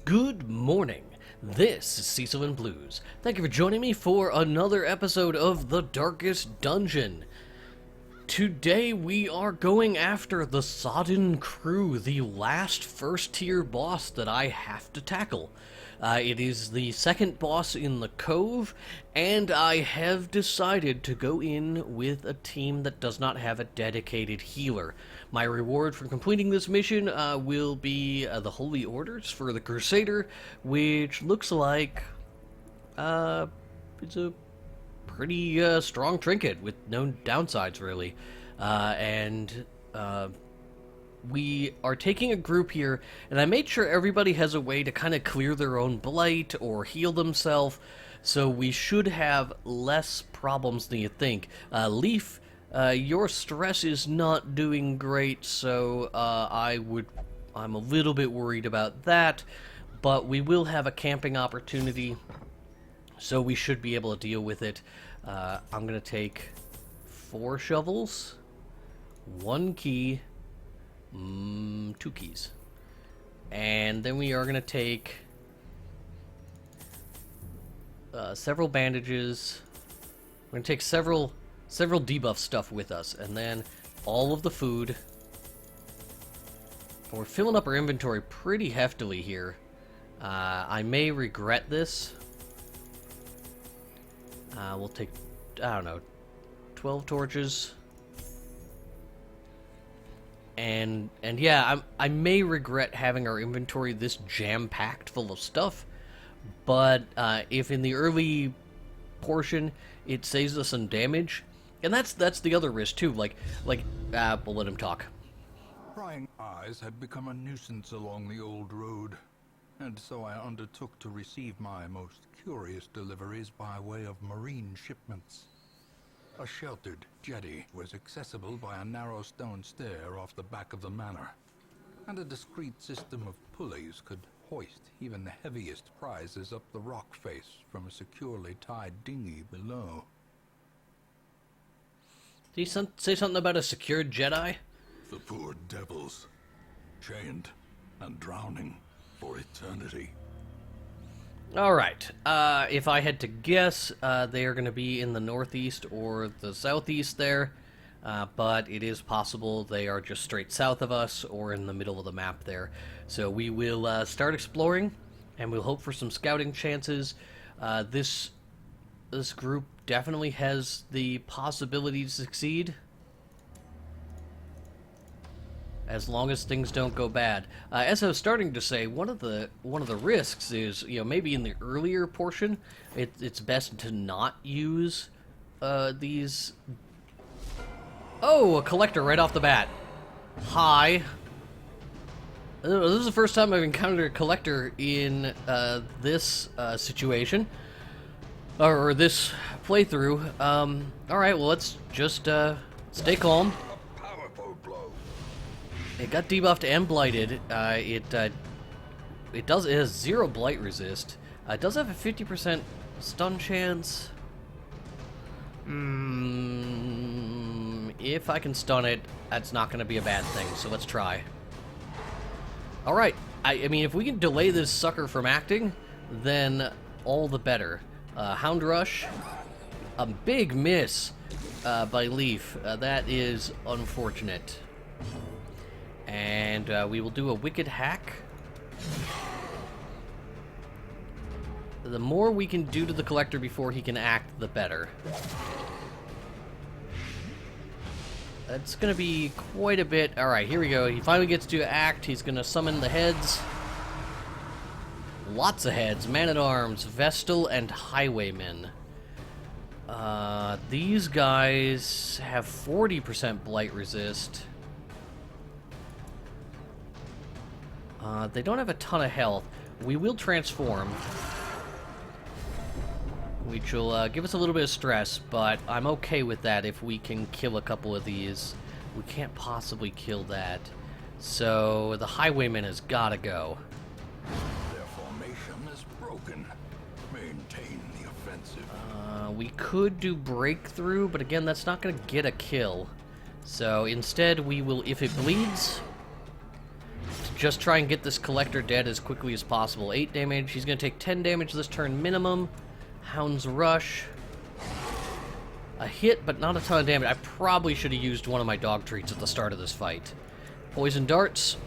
Good morning. This is Cecil and Blues. Thank you for joining me for another episode of The Darkest Dungeon. Today we are going after the Sodden crew, the last first-tier boss that I have to tackle. It is the second boss in the Cove, and I have decided to go in with a team that does not have a dedicated healer. My reward for completing this mission will be the Holy Orders for the Crusader, which looks like it's a pretty strong trinket with no downsides, really. We are taking a group here, and I made sure everybody has a way to kind of clear their own blight or heal themselves, so we should have less problems than you think. Leaf, your stress is not doing great, so I'm a little bit worried about that, but we will have a camping opportunity, so we should be able to deal with it. I'm going to take 4 shovels, 1 key, 2 keys. And then we are going to take several bandages. We're going to take several debuff stuff with us, and then all of the food. We're filling up our inventory pretty heftily here. I may regret this. We'll take, I don't know, 12 torches. And yeah, I may regret having our inventory this jam-packed full of stuff, but if in the early portion it saves us some damage, and that's the other risk too. We'll let him talk. Prying eyes had become a nuisance along the old road, and so I undertook to receive my most curious deliveries by way of marine shipments. A sheltered jetty was accessible by a narrow stone stair off the back of the manor, and a discreet system of pulleys could hoist even the heaviest prizes up the rock face from a securely tied dinghy below. Did he say something about a secured Jedi? The poor devils, chained and drowning for eternity. Alright, if I had to guess, they are going to be in the northeast or the southeast there, but it is possible they are just straight south of us or in the middle of the map there. So we will start exploring, and we'll hope for some scouting chances. This group definitely has the possibility to succeed, as long as things don't go bad. As I was starting to say, one of the risks is, maybe in the earlier portion, it's best to not use these. Oh, a collector right off the bat. Hi. This is the first time I've encountered a collector in this situation, or this playthrough. All right, well, let's just stay calm. It got debuffed and blighted. It has 0 blight resist. It does have a 50% stun chance. If I can stun it, that's not going to be a bad thing. So let's try. All right. I mean, if we can delay this sucker from acting, then all the better. Hound Rush, a big miss by Leaf. That is unfortunate. And we will do a Wicked Hack. The more we can do to the Collector before he can act, the better. That's going to be quite a bit. Alright, here we go. He finally gets to act. He's going to summon the heads. Lots of heads. Man-at-Arms, Vestal, and Highwaymen. These guys have 40% Blight Resist. They don't have a ton of health. We will transform, which will give us a little bit of stress, but I'm okay with that if we can kill a couple of these. We can't possibly kill that. So the Highwayman has got to go. Their formation is broken. Maintain the offensive. We could do Breakthrough, but again, that's not going to get a kill. So instead, we will, if it bleeds, just try and get this collector dead as quickly as possible. 8 damage. He's going to take 10 damage this turn minimum. Hound's Rush. A hit, but not a ton of damage. I probably should have used one of my dog treats at the start of this fight. Poison Darts.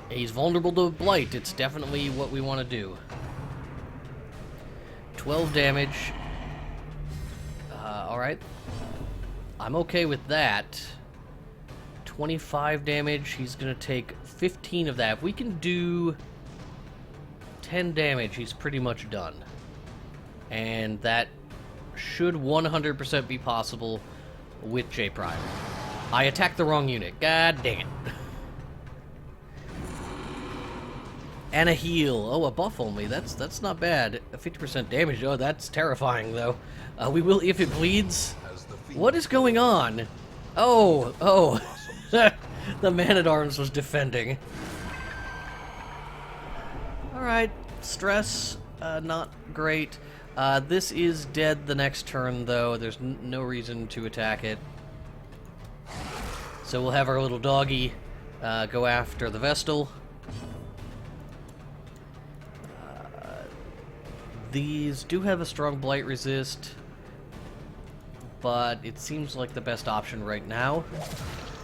He's vulnerable to Blight. It's definitely what we want to do. 12 damage. Alright. I'm okay with that. 25 damage. He's going to take 15 of that. If we can do 10 damage, he's pretty much done. And that should 100% be possible with J Prime. I attacked the wrong unit. God dang it. And a heal. Oh, a buff only. That's not bad. 50% damage. Oh, that's terrifying, though. We will if it bleeds. What is going on? Oh. The Man-at-Arms was defending. Alright. Stress. Not great. This is dead the next turn, though. There's no reason to attack it. So we'll have our little doggy go after the Vestal. These do have a strong Blight resist, but it seems like the best option right now.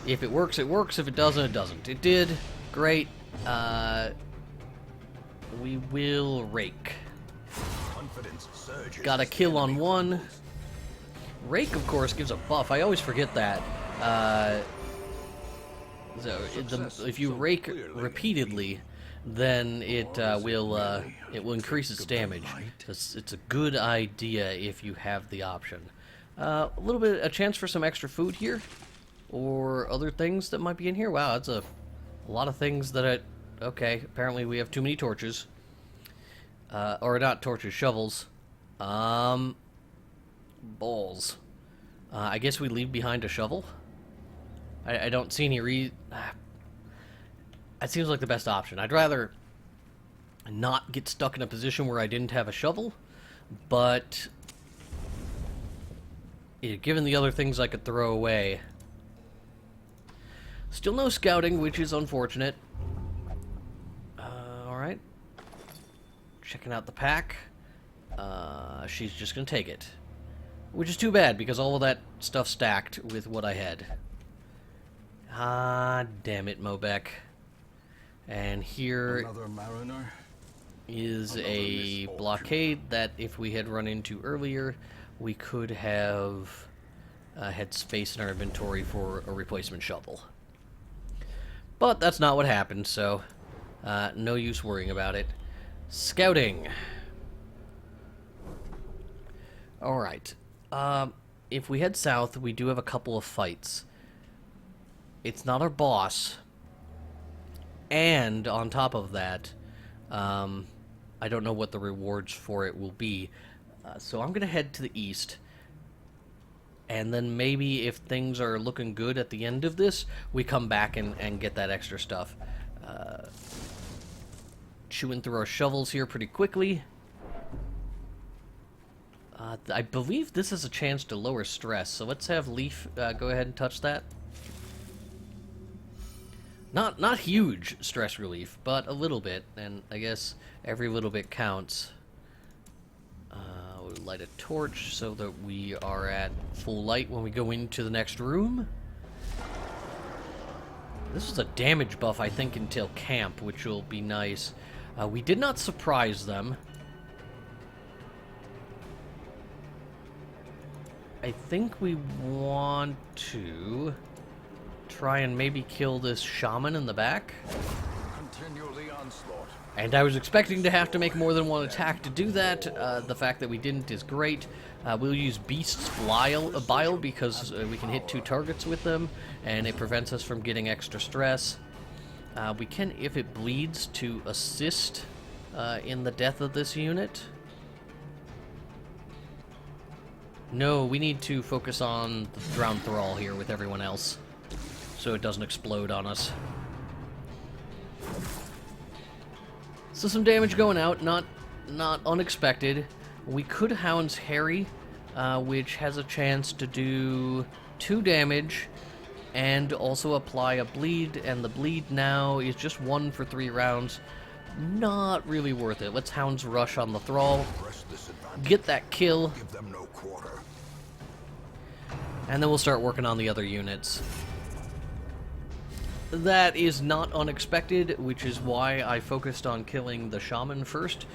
If it works, it works. If it doesn't, it doesn't. It did. Great. We will Rake. Got a kill on one. Rake, of course, gives a buff. I always forget that. If you rake repeatedly, then it will increase its damage. It's a good idea if you have the option. A chance for some extra food here, or other things that might be in here. Wow, that's a lot of things that okay, apparently we have too many torches. Or not torches, shovels. Balls. I guess we leave behind a shovel. I don't see any That seems like the best option. I'd rather not get stuck in a position where I didn't have a shovel, but given the other things I could throw away. Still no scouting, which is unfortunate. Alright. Checking out the pack. She's just gonna take it. Which is too bad, because all of that stuff stacked with what I had. Ah, damn it, Mobek. And here is a blockade that if we had run into earlier, we could have had space in our inventory for a replacement shovel. But that's not what happened, so no use worrying about it. Scouting. Alright. If we head south, we do have a couple of fights. It's not our boss. And on top of that, I don't know what the rewards for it will be. So I'm going to head to the east. And then maybe if things are looking good at the end of this, we come back and get that extra stuff. Chewing through our shovels here pretty quickly. I believe this is a chance to lower stress, so let's have Leaf go ahead and touch that. Not huge stress relief, but a little bit, and I guess every little bit counts. We'll light a torch so that we are at full light when we go into the next room. This is a damage buff, I think, until camp, which will be nice. We did not surprise them. I think we want to try and maybe kill this shaman in the back. Continue the onslaught. And I was expecting to have to make more than one attack to do that. The fact that we didn't is great. We'll use Beast's Bile because we can hit 2 targets with them, and it prevents us from getting extra stress. We can, if it bleeds, to assist in the death of this unit. No, we need to focus on the Drowned Thrall here with everyone else, so it doesn't explode on us. So some damage going out, not unexpected. We could Hound's Harry, which has a chance to do 2 damage and also apply a bleed, and the bleed now is just 1 for 3 rounds. Not really worth it. Let's Hound's Rush on the Thrall, Press this advantage. get that kill, Give them no quarter. and then we'll start working on the other units. That is not unexpected, which is why I focused on killing the Shaman first.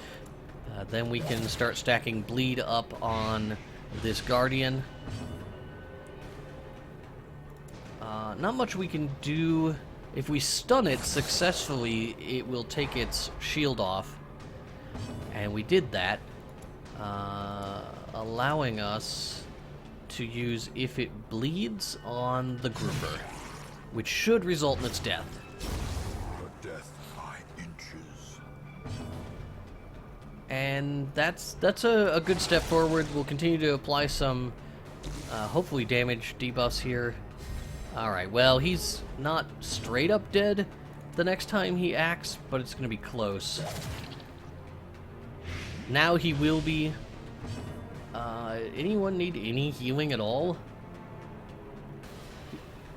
Then we can start stacking bleed up on this Guardian. Not much we can do. If we stun it successfully, it will take its shield off. And we did that, allowing us to use If It Bleeds on the grouper, which should result in its death. But death by inches. And that's a good step forward. We'll continue to apply some, hopefully, damage debuffs here. Alright, well, he's not straight up dead the next time he acts, but it's going to be close. Now he will be. Anyone need any healing at all?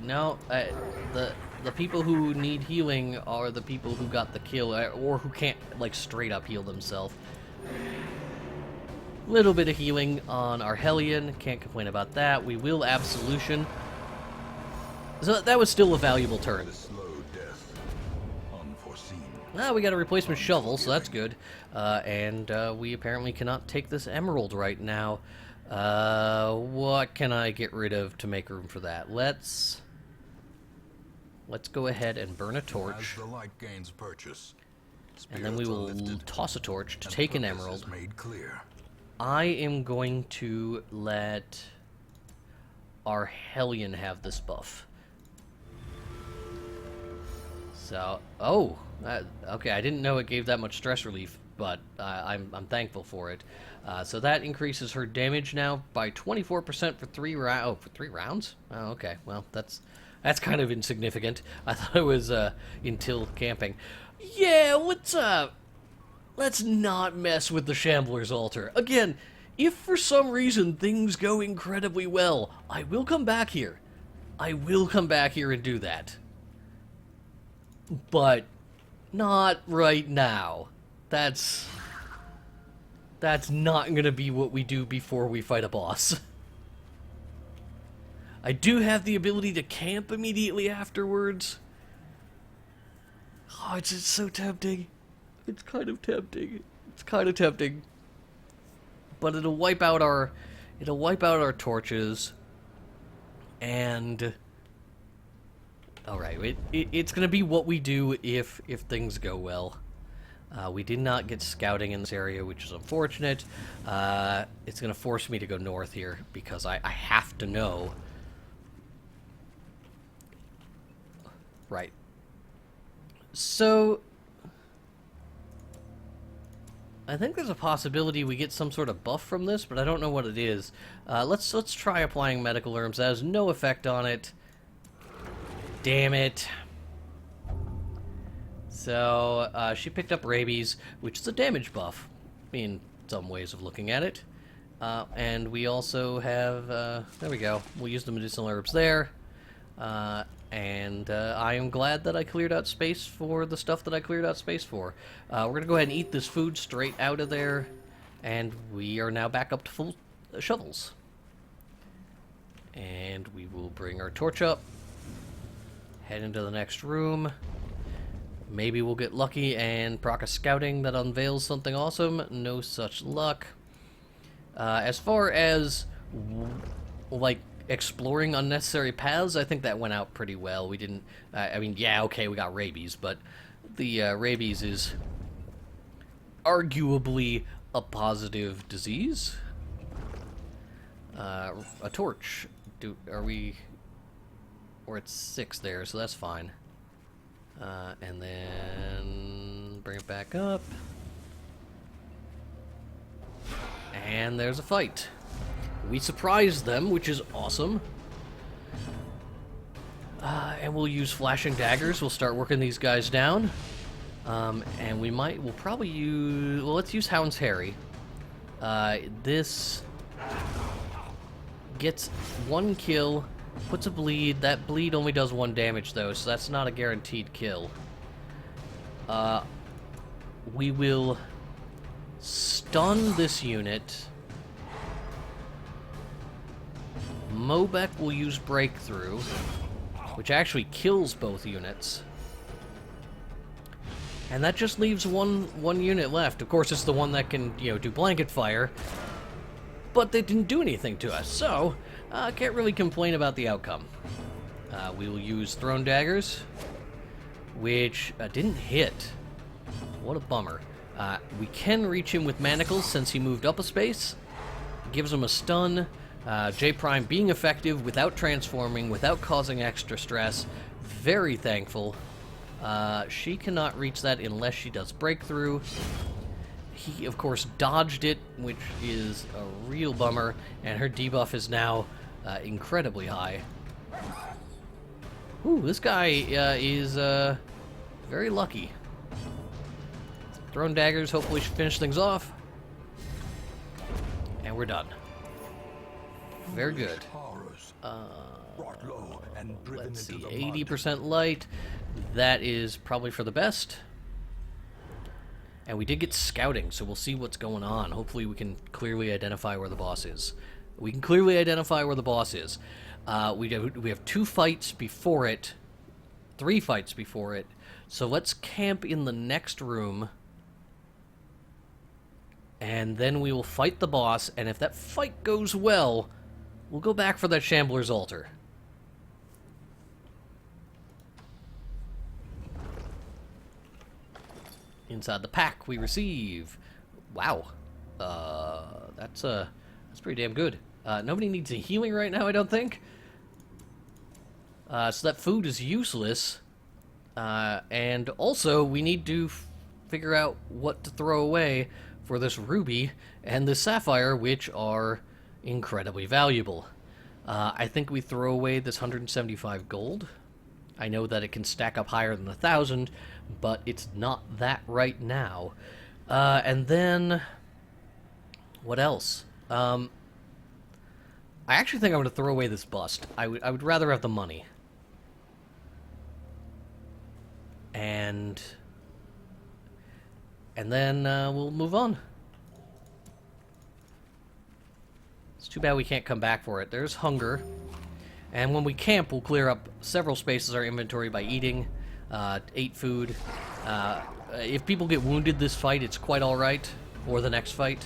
No, the people who need healing are the people who got the kill, or who can't, like, straight up heal themselves. Little bit of healing on our Hellion, can't complain about that. We will Absolution. So that was still a valuable turn. The slow death. Unforeseen. Ah, we got a replacement shovel, so that's good. And we apparently cannot take this emerald right now. What can I get rid of to make room for that? Let's go ahead and burn a torch. As the light gains purchase, And then we spirits are will lifted, toss a torch to and take an purpose is emerald. made clear. I am going to let our Hellion have this buff. So, okay, I didn't know it gave that much stress relief, but I'm thankful for it. So that increases her damage now by 24% for 3 rounds. Oh, for 3 rounds? Oh, okay. Well, that's kind of insignificant. I thought it was until camping. Yeah, what's up? Let's not mess with the Shambler's Altar. Again, if for some reason things go incredibly well, I will come back here. I will come back here and do that. But not right now. That's not going to be what we do before we fight a boss. I do have the ability to camp immediately afterwards. Oh, it's just so tempting. It's kind of tempting. It's kind of tempting. But it'll wipe out our torches. And alright, it's gonna be what we do if things go well. We did not get scouting in this area, which is unfortunate. It's gonna force me to go north here because I have to know. Right. So I think there's a possibility we get some sort of buff from this, but I don't know what it is. Let's try applying medical herbs. That has no effect on it. Damn it. So she picked up rabies, which is a damage buff in some ways of looking at it. And we also have there we go. We'll use the medicinal herbs there. And I am glad that I cleared out space for the stuff that I cleared out space for. We're going to go ahead and eat this food straight out of there. And we are now back up to full shovels. And we will bring our torch up. Head into the next room. Maybe we'll get lucky and proc a scouting that unveils something awesome. No such luck. As far as, like, exploring unnecessary paths, I think that went out pretty well. We didn't, I mean, yeah, okay, we got rabies, but the rabies is arguably a positive disease. A torch. Are we, we're at 6 there, so that's fine. And then bring it back up. And there's a fight. We surprised them, which is awesome. And we'll use flashing daggers. We'll start working these guys down. And we'll probably use, well, let's use Hound's Harry. This gets 1 kill Puts a bleed. That bleed only does 1 damage, though, so that's not a guaranteed kill. We will stun this unit. Mobek will use Breakthrough, which actually kills both units. And that just leaves one unit left. Of course, it's the one that can, do blanket fire. But they didn't do anything to us, so can't really complain about the outcome. We will use Thrown Daggers, which didn't hit. What a bummer. We can reach him with Manacles since he moved up a space. Gives him a stun. J Prime being effective without transforming, without causing extra stress. Very thankful. She cannot reach that unless she does Breakthrough. He, of course, dodged it, which is a real bummer, and her debuff is now incredibly high. Ooh, this guy is very lucky. Thrown Daggers hopefully should finish things off. And we're done. Very good. Let's see, 80% light. That is probably for the best. And we did get scouting, so we'll see what's going on. Hopefully we can clearly identify where the boss is. We can clearly identify where the boss is. We have 2 fights before it. 3 fights before it. So let's camp in the next room. And then we will fight the boss, and if that fight goes well, we'll go back for that Shambler's Altar. Inside the pack, we receive... Wow. That's pretty damn good. Nobody needs a healing right now, I don't think. So that food is useless. And also, we need to figure out what to throw away for this ruby and this sapphire, which are incredibly valuable. I think we throw away this 175 gold. I know that it can stack up higher than 1,000, but it's not that right now. And then, what else? I actually think I'm going to throw away this bust. I would rather have the money. And then we'll move on. It's too bad we can't come back for it. There's hunger. And when we camp, we'll clear up several spaces of our inventory by eating. 8 food. If people get wounded this fight, it's quite alright. Or the next fight.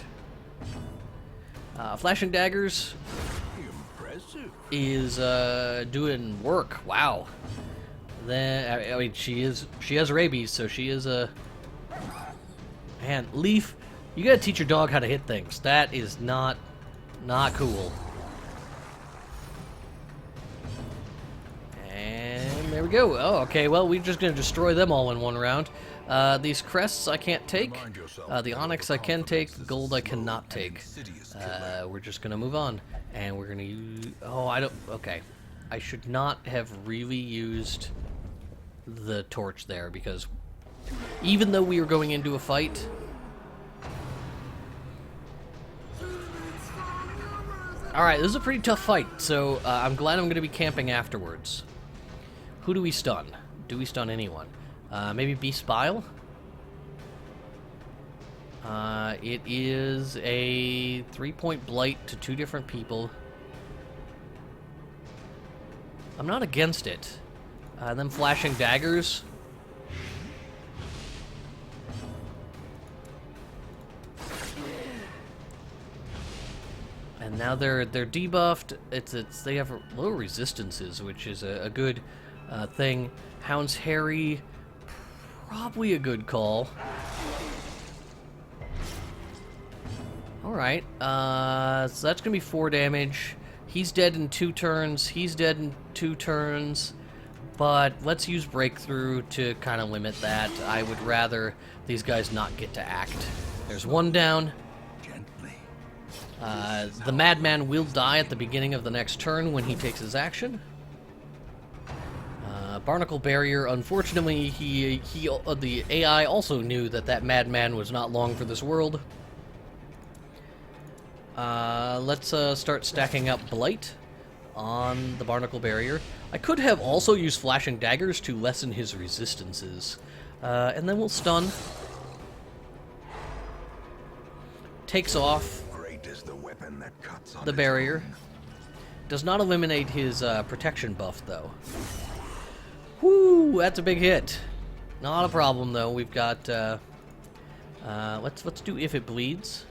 Flashing Daggers is doing work. Wow. Then I mean, she has rabies, so she is a... Man, Leaf, you gotta teach your dog how to hit things. That is not cool. And there we go. Oh, okay, well, we're just gonna destroy them all in one round. These crests I can't take. The onyx I can take. The gold I cannot take. We're just gonna move on. And we're gonna use... Oh, I don't... Okay. I should not have really used the torch there, because even though we were going into a fight... Alright, this is a pretty tough fight, so I'm glad I'm going to be camping afterwards. Who do we stun? Do we stun anyone? Maybe Beast Bile? It is a 3-point blight to 2 different people. I'm not against it. Then Flashing Daggers. And now they're debuffed. They have low resistances, which is a good thing. Hound's Harry, probably a good call. All right, so that's gonna be 4 damage. He's dead in 2 turns. He's dead in 2 turns. But let's use Breakthrough to kind of limit that. I would rather these guys not get to act. There's 1 down. The Madman will die at the beginning of the next turn when he takes his action. Barnacle Barrier, unfortunately, the AI also knew that Madman was not long for this world. Let's start stacking up Blight. on the barnacle barrier. I could have also used flashing daggers to lessen his resistances. And then we'll stun. Takes off Great is the weapon that cuts on the its barrier. own. Does not eliminate his protection buff, though. Whoo, that's a big hit. Not a problem, though. We've got, let's do if it bleeds.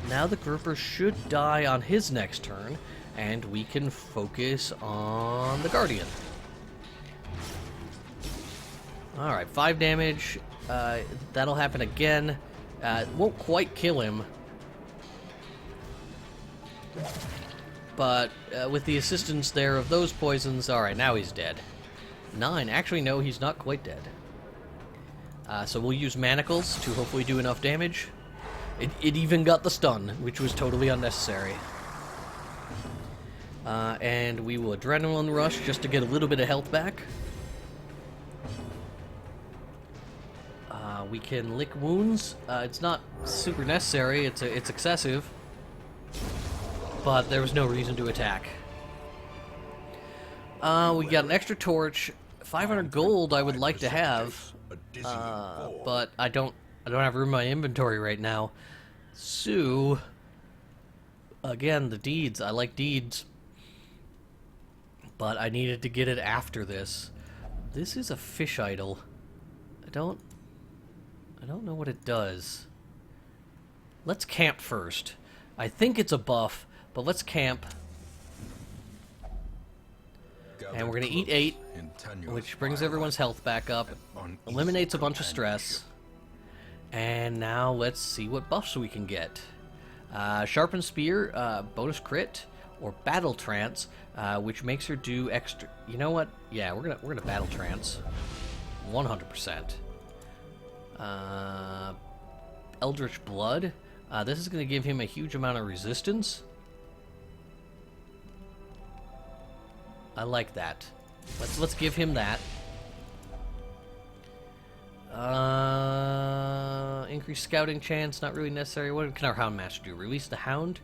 Now the grouper should die on his next turn, and we can focus on the Guardian. Alright, 5 damage. That'll happen again. It won't quite kill him. But with the assistance there of those poisons, alright, now he's dead. 9. Actually, no, he's not quite dead. So we'll use manacles to hopefully do enough damage. It even got the stun, which was totally unnecessary. And we will Adrenaline Rush just to get a little bit of health back. We can lick wounds. It's not super necessary. It's excessive. But there was no reason to attack. We got an extra torch. 500 gold I would like to have. But I don't have room in my inventory right now. So, again, the deeds. I like deeds. But I needed to get it after this. This is a fish idol. I don't know what it does. Let's camp first. I think it's a buff, but let's camp. And we're going to eat 8, which brings everyone's health back up. Eliminates a bunch of stress. And now let's see what buffs we can get. Sharpened Spear, bonus crit, or Battle Trance, which makes her do extra... You know what? Yeah, we're gonna Battle Trance. 100%. Eldritch Blood. This is going to give him a huge amount of resistance. I like that. Let's give him that. Increased scouting chance, not really necessary. What can our Hound Master do? Release the Hound?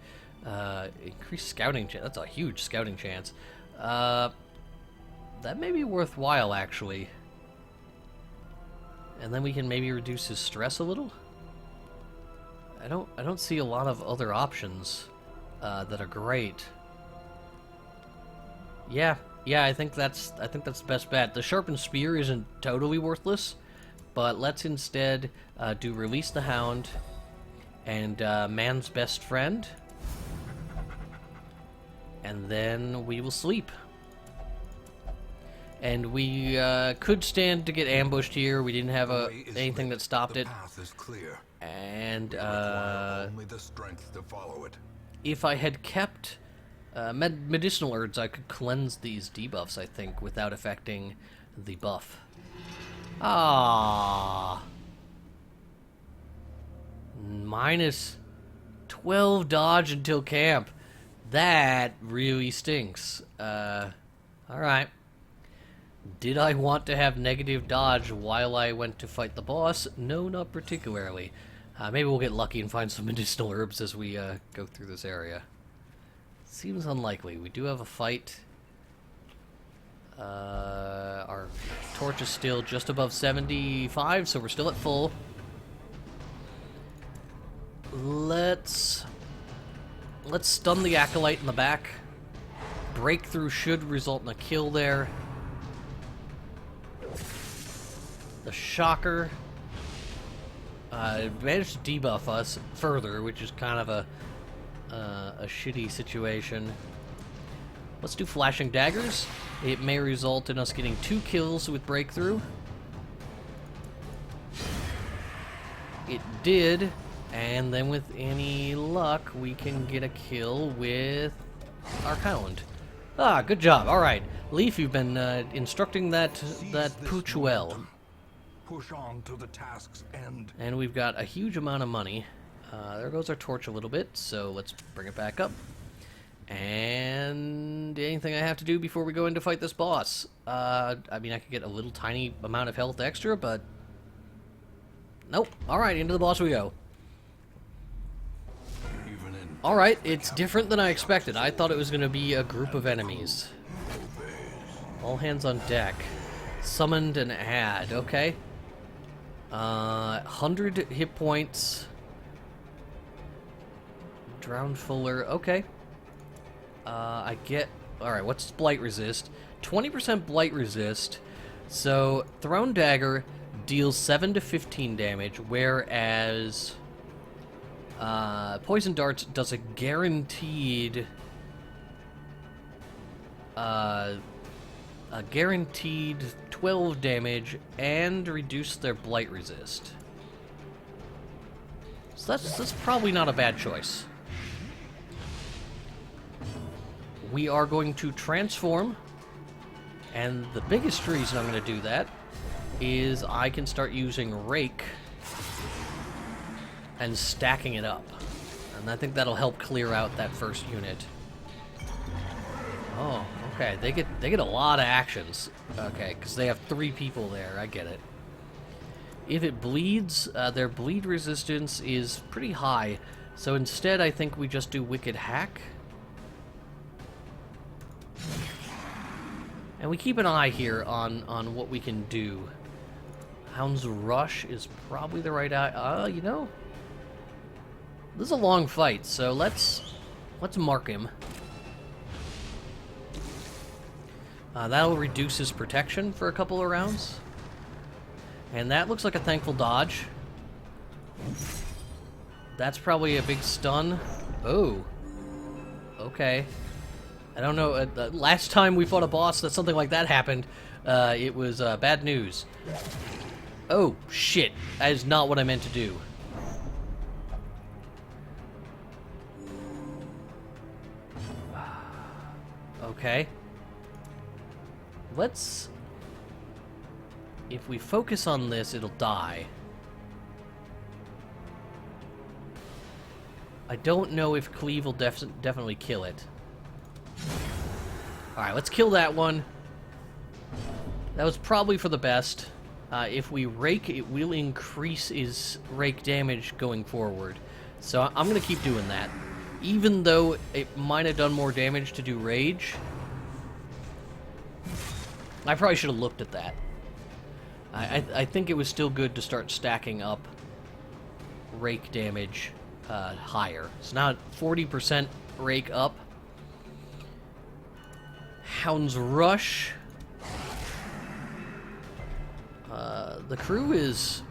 Increased scouting chance. That's a huge scouting chance. That may be worthwhile, actually. And then we can maybe reduce his stress a little. I don't see a lot of other options that are great. Yeah, I think that's the best bet. The Sharpened Spear isn't totally worthless, but let's instead do Release the Hound and Man's Best Friend, and then we will sleep. And we could stand to get ambushed here. We didn't have anything that stopped it. And only the strength to follow it. If I had kept medicinal herbs, I could cleanse these debuffs, I think, without affecting the buff. Minus 12 dodge until camp. That really stinks. Alright. Did I want to have negative dodge while I went to fight the boss? No, not particularly. Maybe we'll get lucky and find some medicinal herbs as we go through this area. Seems unlikely. We do have a fight. Our torch is still just above 75, so we're still at full. Let's stun the Acolyte in the back. Breakthrough should result in a kill there. The Shocker managed to debuff us further, which is kind of a shitty situation. Let's do Flashing Daggers. It may result in us getting 2 kills with Breakthrough. It did, and then with any luck, we can get a kill with our Hound. Good job. All right, Leaf, you've been instructing that pooch well. Push on to the task's end. And we've got a huge amount of money. There goes our torch a little bit, so let's bring it back up. And anything I have to do before we go in to fight this boss? I mean, I could get a little tiny amount of health extra, but... Nope. Alright, into the boss we go. Even in Alright, it's different than I expected. I thought it was going to be a group of enemies. All hands on deck. Summoned and add, okay. 100 hit points. Drowned Fuller, okay. I get... Alright, what's Blight Resist? 20% Blight Resist. So, Thrown Dagger deals 7 to 15 damage, whereas... Poison Darts does a guaranteed... a guaranteed 12 damage and reduce their Blight Resist. So that's probably not a bad choice. We are going to transform, and the biggest reason I'm going to do that is I can start using Rake and stacking it up. And I think that'll help clear out that first unit. Oh, okay. They get a lot of actions. Okay, because they have 3 people there. I get it. If it bleeds, their bleed resistance is pretty high. So instead, I think we just do Wicked Hack. And we keep an eye here on what we can do. Hound's Rush is probably the right eye. You know, this is a long fight, so let's mark him. That'll reduce his protection for a couple of rounds. And that looks like a thankful dodge. That's probably a big stun. Oh. Okay. I don't know. Last time we fought a boss that something like that happened, it was bad news. Oh, shit. That is not what I meant to do. Okay. Let's... If we focus on this, it'll die. I don't know if Cleave will definitely kill it. Alright, let's kill that one. That was probably for the best. If we Rake, it will increase his Rake damage going forward. So I'm going to keep doing that. Even though it might have done more damage to do Rage. I probably should have looked at that. I think it was still good to start stacking up Rake damage higher. So now 40% Rake up. Hound's Rush. The crew is...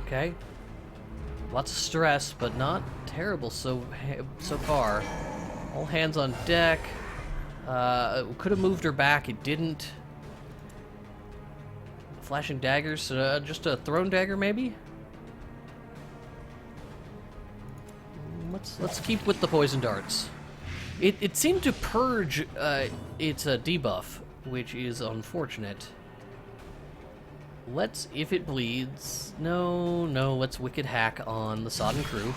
Okay. Lots of stress, but not terrible so far. All hands on deck. Could have moved her back. It didn't. Flashing daggers. Just a thrown dagger, maybe? Let's keep with the poison darts. It seemed to purge its debuff, which is unfortunate. Let's, if it bleeds... No, let's Wicked Hack on the Sodden crew.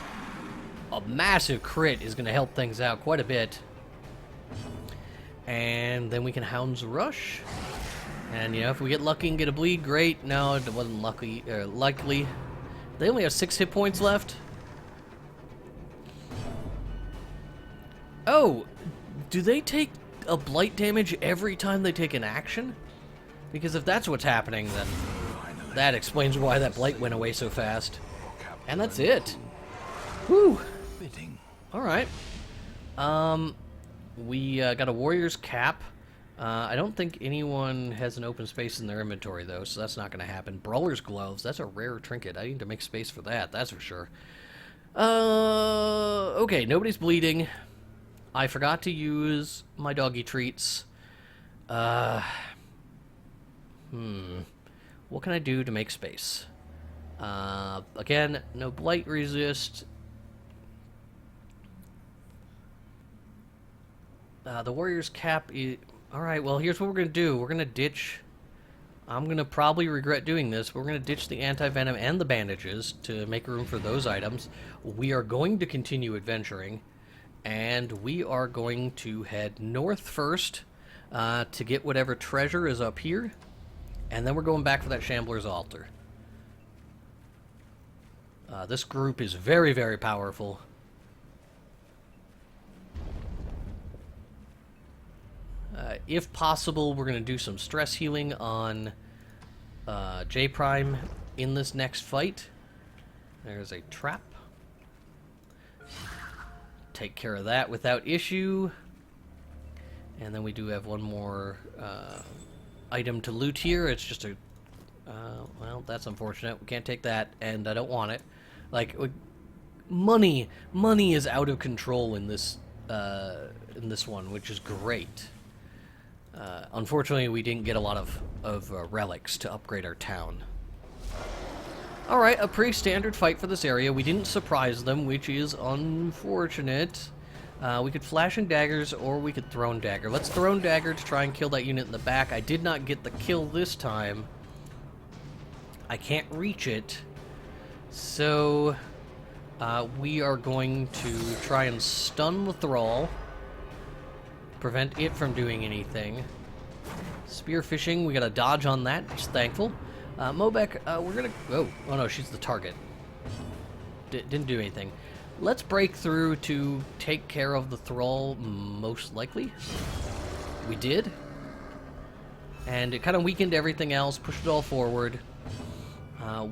A massive crit is going to help things out quite a bit. And then we can Hound's Rush. And, you know, if we get lucky and get a bleed, great. No, it wasn't likely. They only have 6 hit points left. Oh, do they take a blight damage every time they take an action? Because if that's what's happening, then that explains why that blight went away so fast. And that's it. Whew. Alright. We got a Warrior's Cap. I don't think anyone has an open space in their inventory, though, so that's not going to happen. Brawler's Gloves. That's a rare trinket. I need to make space for that, that's for sure. Okay, nobody's bleeding. I forgot to use my doggy treats. What can I do to make space? Again, no blight resist. The Warrior's Cap is... Alright, well, here's what we're going to do. We're going to ditch... I'm going to probably regret doing this, but we're going to ditch the anti-venom and the bandages to make room for those items. We are going to continue adventuring, and we are going to head north first to get whatever treasure is up here, and then we're going back for that Shambler's Altar. This group is very, very powerful. If possible, we're going to do some stress healing on J Prime in this next fight. There's a trap. Take care of that without issue. And then we do have one more item to loot here. It's just a... well, that's unfortunate. We can't take that, and I don't want it. Like, money is out of control in this one, which is great. Unfortunately, we didn't get a lot of relics to upgrade our town. Alright, a pretty standard fight for this area. We didn't surprise them, which is unfortunate. We could flash and daggers, or we could thrown dagger. Let's thrown dagger to try and kill that unit in the back. I did not get the kill this time. I can't reach it. So, we are going to try and stun the thrall. Prevent it from doing anything. Spearfishing, we got a dodge on that, just thankful. Mobek, we're gonna... Oh no, she's the target. Didn't do anything. Let's break through to take care of the thrall, most likely. We did. And it kind of weakened everything else, pushed it all forward.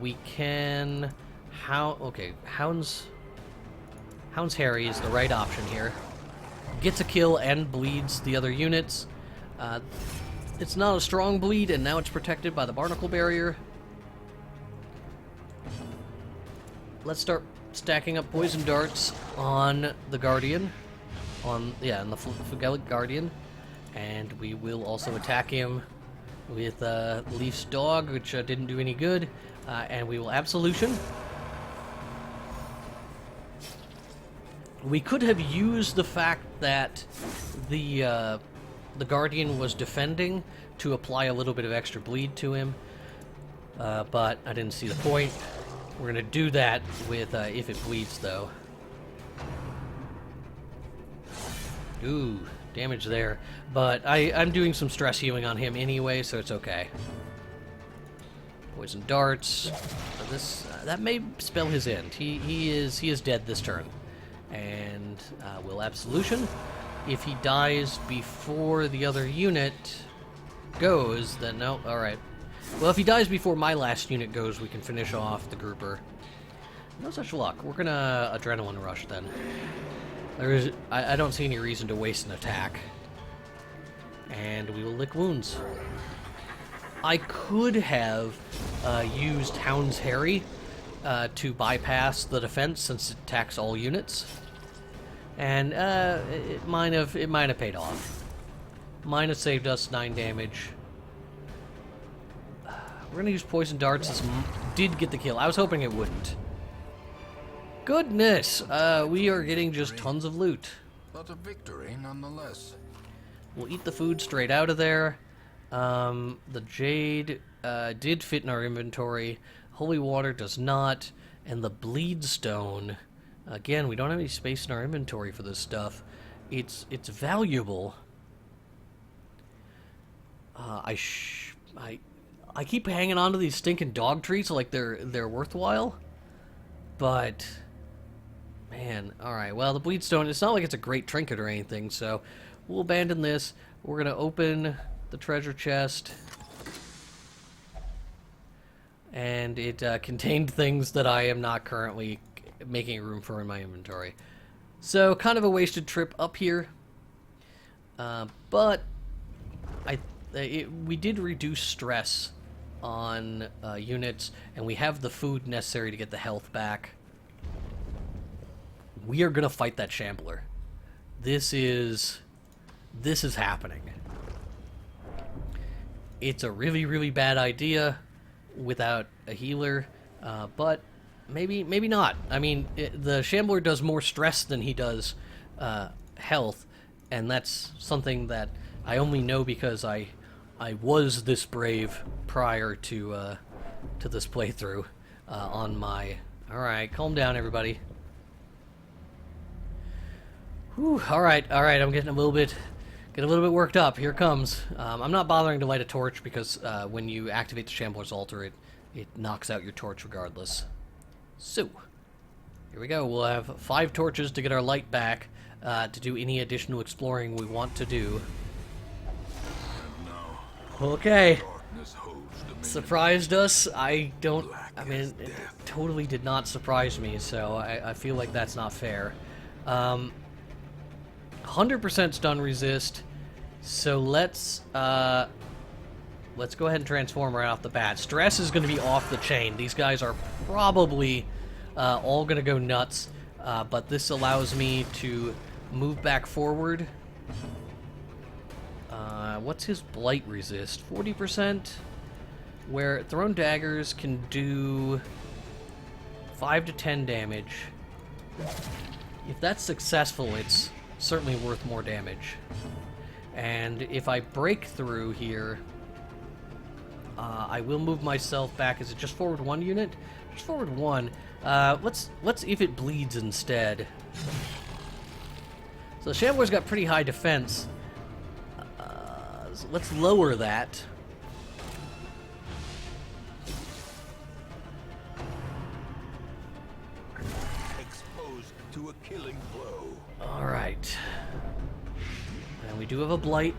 We can... Okay, Hound's Harry is the right option here. Gets a kill and bleeds the other units. It's not a strong bleed, and now it's protected by the barnacle barrier. Let's start stacking up poison darts on the Guardian. On the Fugelic Guardian. And we will also attack him with Leaf's Dog, which didn't do any good. And we will Absolution. We could have used the fact that the Guardian was defending to apply a little bit of extra bleed to him, but I didn't see the point. We're going to do that with if it bleeds, though. Ooh, damage there. But I'm doing some stress healing on him anyway, so it's okay. Poison darts. That may spell his end. He is dead this turn. And we'll Absolution. If he dies before the other unit goes, then no. Alright. Well, if he dies before my last unit goes, we can finish off the grouper. No such luck. We're gonna Adrenaline Rush then. I don't see any reason to waste an attack. And we will lick wounds. I could have used Hound's Harry to bypass the defense since it attacks all units. And it might have paid off. Might have saved us 9 damage. We're gonna use poison darts. This did get the kill. I was hoping it wouldn't. Goodness, we are getting just tons of loot. But a victory nonetheless. We'll eat the food straight out of there. The jade did fit in our inventory. Holy water does not, and the bleed stone. Again, we don't have any space in our inventory for this stuff. It's valuable. I keep hanging on to these stinking dog trees like they're worthwhile, but man, all right. Well, the bleed stone. It's not like it's a great trinket or anything, so we'll abandon this. We're gonna open the treasure chest, and it contained things that I am not currently making room for in my inventory. So kind of a wasted trip up here, but we did reduce stress on units, and we have the food necessary to get the health back. We are gonna fight that Shambler. This is happening. It's a really, really bad idea without a healer, but maybe not. I mean, the Shambler does more stress than he does health, and that's something that I only know because I was this brave prior to this playthrough on my... Alright, calm down, everybody. Whew, alright, I'm getting a little bit worked up. Here it comes. I'm not bothering to light a torch because when you activate the Shambler's altar, it knocks out your torch regardless. So, here we go. We'll have 5 torches to get our light back, to do any additional exploring we want to do. And now, Okay. darkness holds dominion. Surprised us. I mean, it death. totally did not surprise me, so I feel like that's not fair. 100% stun resist, so let's go ahead and transform right off the bat. Stress is going to be off the chain. These guys are probably all going to go nuts, but this allows me to move back forward. What's his blight resist? 40%? Where thrown daggers can do 5 to 10 damage. If that's successful, it's certainly worth more damage. And if I break through here, I will move myself back. Is it just forward 1 unit? Just forward 1. Let's if it bleeds instead. So the Shambler's got pretty high defense. So let's lower that. Exposed to a killing blow. Alright. And we do have a blight.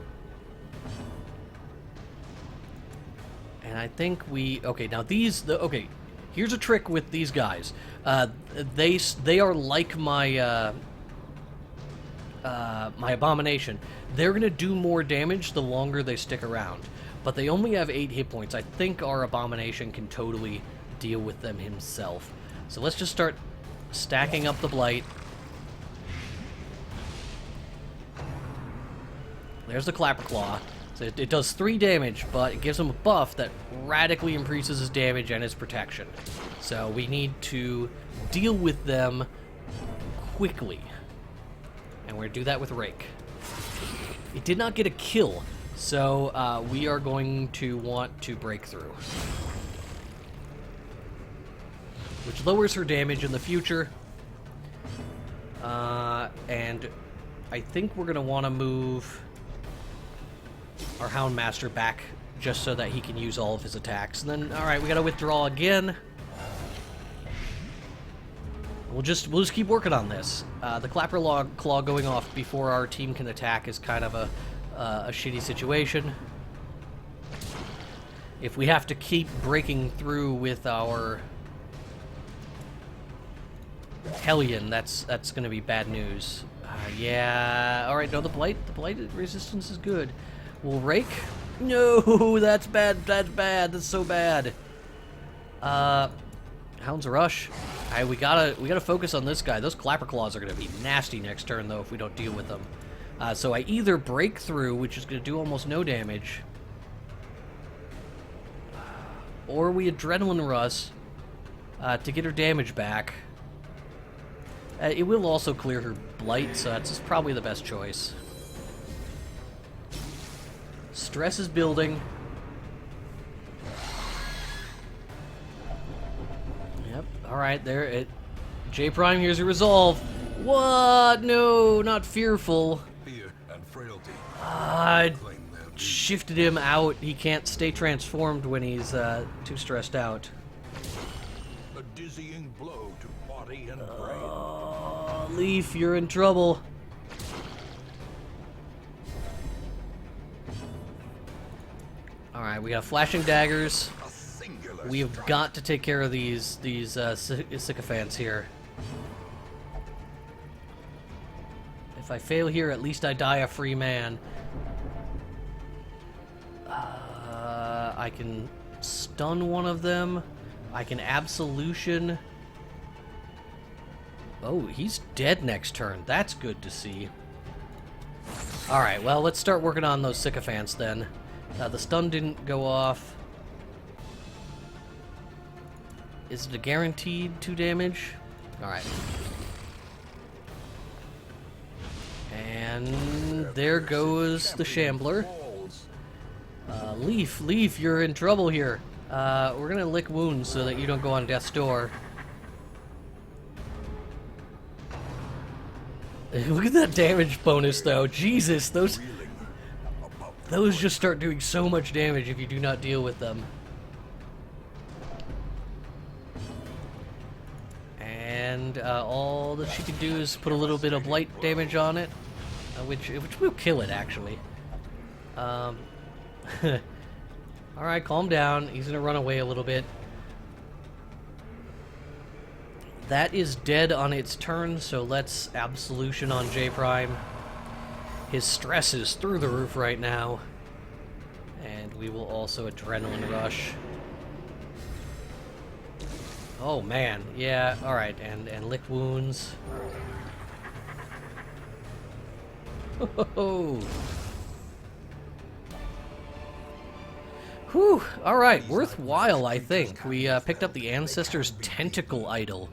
And I think okay, now okay, here's a trick with these guys. They are like my my abomination. They're gonna do more damage the longer they stick around, but they only have 8 hit points. I think our abomination can totally deal with them himself. So let's just start stacking up the blight. There's the Clapper Claw. So it does 3 damage, but it gives him a buff that radically increases his damage and his protection. So we need to deal with them quickly. And we're going to do that with Rake. It did not get a kill, so we are going to want to break through. Which lowers her damage in the future. And I think we're going to want to move our Houndmaster back just so that he can use all of his attacks. And then, alright, we got to withdraw again. We'll just keep working on this. The Clapper Claw going off before our team can attack is kind of a shitty situation. If we have to keep breaking through with our Hellion, that's going to be bad news. Yeah. All right. No, the blight resistance is good. We'll Rake. No, that's bad. That's bad. That's so bad. Hound's Rush. Alright, we gotta focus on this guy. Those Clapper Claws are gonna be nasty next turn, though, if we don't deal with them. So I either break through, which is gonna do almost no damage, or we Adrenaline Rush to get her damage back. It will also clear her blight, so that's probably the best choice. Stress is building. Yep. All right, there it. J Prime, here's your resolve. What? No, not fearful. Fear and frailty. I shifted him out. He can't stay transformed when he's too stressed out. A dizzying blow to body and brain. Leaf, you're in trouble. Alright, we got flashing daggers. A singular We've strike. got to take care of these sycophants here. If I fail here, at least I die a free man. I can stun one of them. I can Absolution. Oh, he's dead next turn. That's good to see. Alright, well, let's start working on those sycophants then. The stun didn't go off. Is it a guaranteed 2 damage? Alright. And there goes the Shambler. Leaf, you're in trouble here. We're gonna lick wounds so that you don't go on death's door. Look at that damage bonus, though. Jesus, those just start doing so much damage if you do not deal with them. And all that she can do is put a little bit of blight damage on it, which will kill it, actually. Alright, calm down. He's gonna run away a little bit. That is dead on its turn, so let's Absolution on J Prime. His stress is through the roof right now. And we will also Adrenaline Rush. Oh man, yeah, alright, and Lick Wounds. Ho. Whew, alright, worthwhile, I think. We picked up the Ancestor's Tentacle Idol,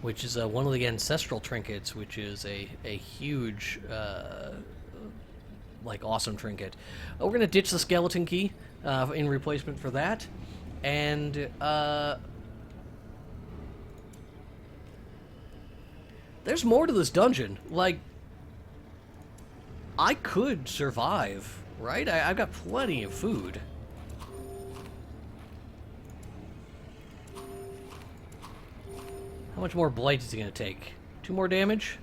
which is one of the ancestral trinkets, which is a huge, like, awesome trinket. We're gonna ditch the Skeleton Key in replacement for that, and, there's more to this dungeon. Like, I could survive, right? I've got plenty of food. How much more blight is he gonna take? 2 more damage?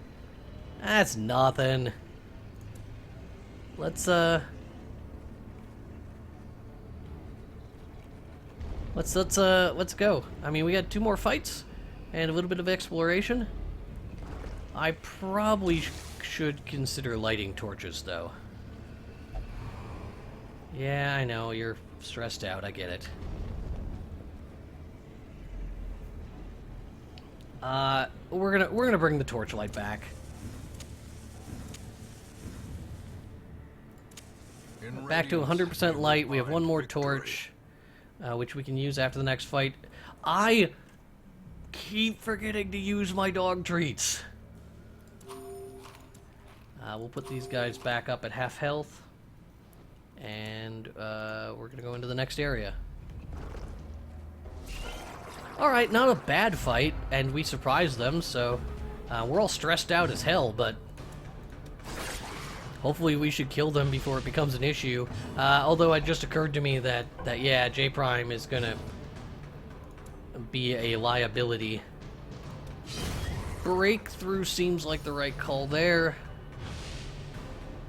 That's nothing. Let's go. I mean, we got 2 more fights and a little bit of exploration. I probably should consider lighting torches, though. Yeah, I know, you're stressed out, I get it. We're gonna bring the torchlight back. Back to 100% light. We have 1 more torch, which we can use after the next fight. I keep forgetting to use my dog treats. We'll put these guys back up at half health, and we're gonna go into the next area. Alright, not a bad fight, and we surprised them, so we're all stressed out as hell, but hopefully we should kill them before it becomes an issue. Although it just occurred to me that yeah, J Prime is gonna be a liability. Breakthrough seems like the right call there.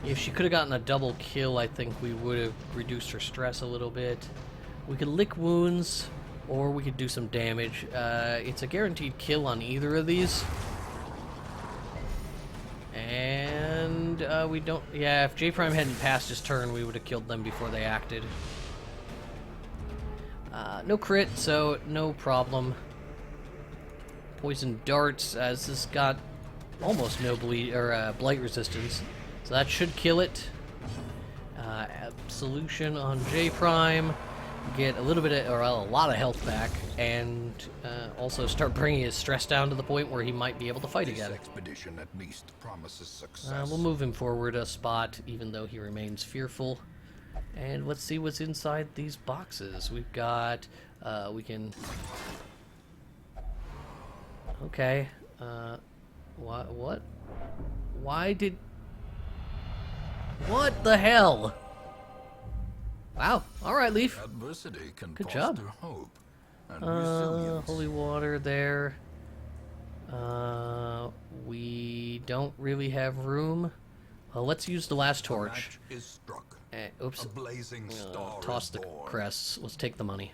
If she could have gotten a double kill, I think we would have reduced her stress a little bit. We could Lick Wounds, or we could do some damage. It's a guaranteed kill on either of these. And we don't... Yeah, if J Prime hadn't passed his turn, we would have killed them before they acted. No crit, so no problem. Poison darts, as this got almost no bleed or blight resistance, so that should kill it. Absolution on J Prime, get a little bit of, or a lot of health back, and also start bringing his stress down to the point where he might be able to fight again. This expedition at least promises success. We'll move him forward a spot, even though he remains fearful. And let's see what's inside these boxes. We've got, we can... Okay, what? Why did... What the hell? Wow, alright, Leaf. Adversity can Good foster job. hope and resilience. Holy water there. We don't really have room. Well, let's use the last torch. Match is struck. Oops. A blazing star Toss is the born. crests. Let's take the money.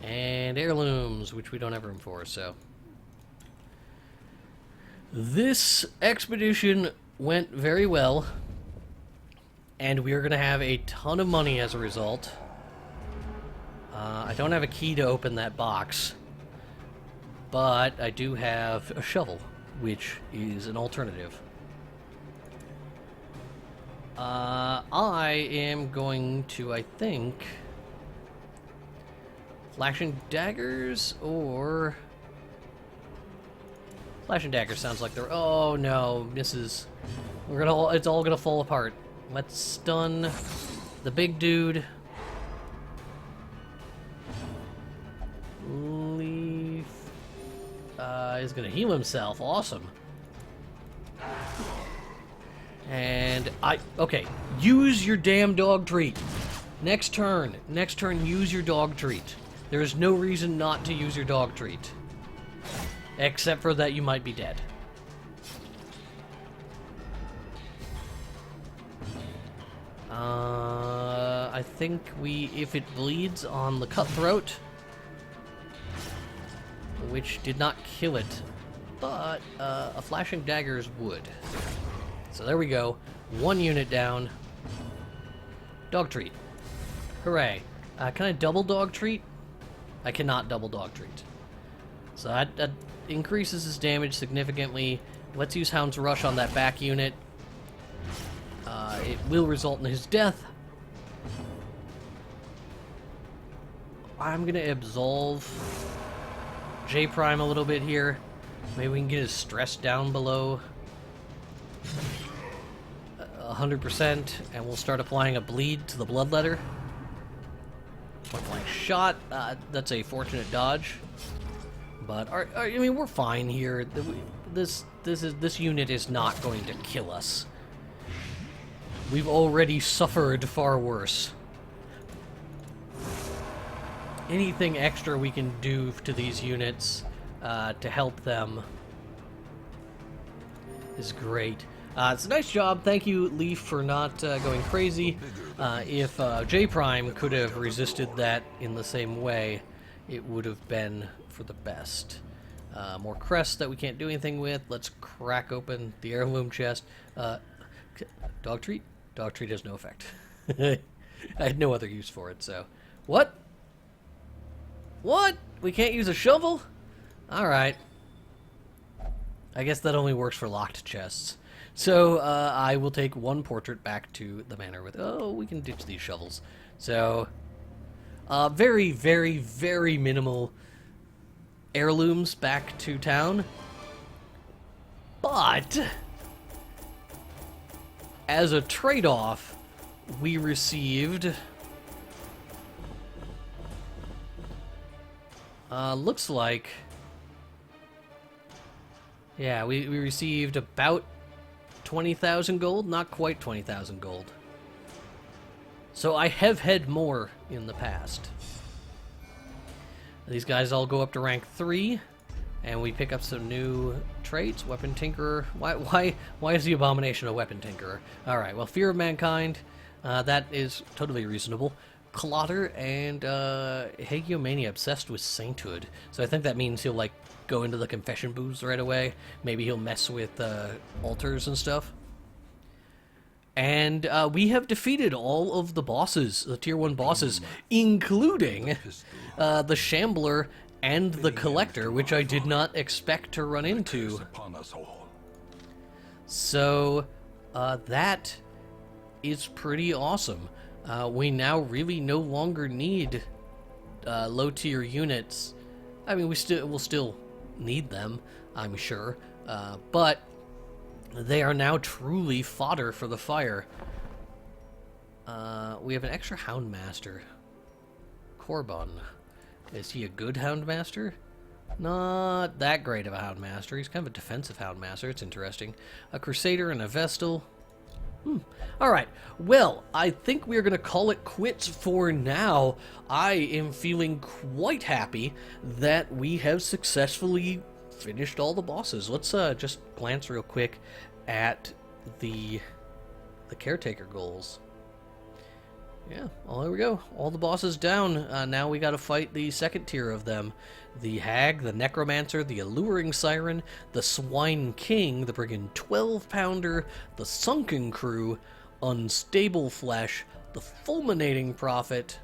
And heirlooms, which we don't have room for, so. This expedition went very well. And we are going to have a ton of money as a result. I don't have a key to open that box. But I do have a shovel, which is an alternative. I am going to, I think, flashing daggers, or flashing daggers sounds like they're... Oh no, misses. It's all gonna fall apart. Let's stun the big dude. Leaf is gonna heal himself. Awesome. And okay, use your damn dog treat. Next turn, use your dog treat. There is no reason not to use your dog treat. Except for that you might be dead. I think if it bleeds on the cutthroat, which did not kill it, but a flashing daggers would. So there we go. 1 unit down. Dog treat. Hooray. Can I double dog treat? I cannot double dog treat. So that increases his damage significantly. Let's use Hound's Rush on that back unit. It will result in his death. I'm going to absolve J Prime a little bit here. Maybe we can get his stress down below 100%, and we'll start applying a bleed to the bloodletter. Point blank shot. That's a fortunate dodge. But I mean, we're fine here. This unit is not going to kill us. We've already suffered far worse. Anything extra we can do to these units to help them is great. It's a nice job. Thank you, Leaf, for not going crazy. If J Prime could have resisted that in the same way, it would have been for the best. More crests that we can't do anything with. Let's crack open the heirloom chest. Dog treat? Dog treat has no effect. I had no other use for it, so... What? What? We can't use a shovel? Alright. I guess that only works for locked chests. So, I will take 1 portrait back to the manor with... Oh, we can ditch these shovels. So, very, very, very minimal heirlooms back to town. But, as a trade-off, we received... looks like... Yeah, we received about 20,000 gold, not quite 20,000 gold. So I have had more in the past. These guys all go up to rank 3, and we pick up some new traits. Weapon Tinkerer. Why is the Abomination a Weapon Tinkerer? Alright, well, Fear of Mankind, that is totally reasonable. Clotter and Hagiomania, obsessed with sainthood. So I think that means he'll, like, go into the confession booths right away. Maybe he'll mess with altars and stuff. And we have defeated all of the bosses, the tier 1 bosses, including the Shambler and the Collector, which I did not expect to run into. So that is pretty awesome. We now really no longer need low tier units. I mean, we'll still need them, I'm sure, but they are now truly fodder for the fire. We have an extra Houndmaster. Corbin. Is he a good Houndmaster? Not that great of a Houndmaster. He's kind of a defensive Houndmaster. It's interesting. A Crusader and a Vestal. Alright, well, I think we're going to call it quits for now. I am feeling quite happy that we have successfully finished all the bosses. Let's just glance real quick at the caretaker goals. Yeah, well, there we go. All the bosses down. Now we got to fight the second tier of them. The Hag, the Necromancer, the Alluring Siren, the Swine King, the Brigand 12-pounder, the Sunken Crew, Unstable Flesh, the Fulminating Prophet,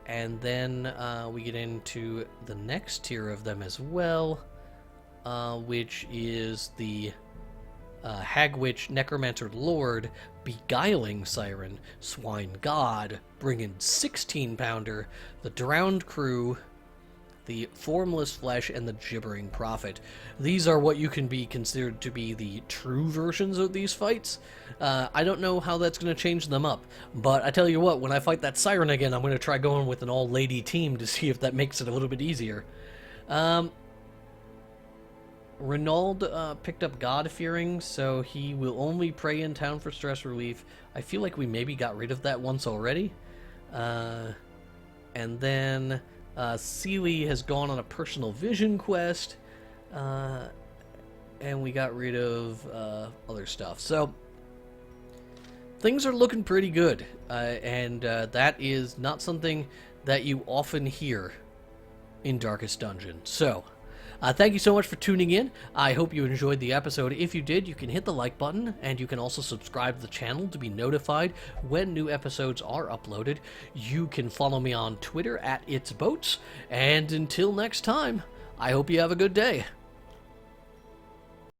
and then we get into the next tier of them as well, which is the Hag Witch, Necromancer Lord, Beguiling Siren, Swine God, Brigand 16-pounder, the Drowned Crew, the Formless Flesh, and the Gibbering Prophet. These are what you can be considered to be the true versions of these fights. I don't know how that's going to change them up, but I tell you what, when I fight that Siren again, I'm going to try going with an all-lady team to see if that makes it a little bit easier. Renauld picked up God-fearing, so he will only pray in town for stress relief. I feel like we maybe got rid of that once already. And then... Seely has gone on a personal vision quest. And we got rid of other stuff. So things are looking pretty good, and that is not something that you often hear in Darkest Dungeon. So, thank you so much for tuning in. I hope you enjoyed the episode. If you did, you can hit the like button, and you can also subscribe to the channel to be notified when new episodes are uploaded. You can follow me on Twitter at itsboats, and until next time, I hope you have a good day.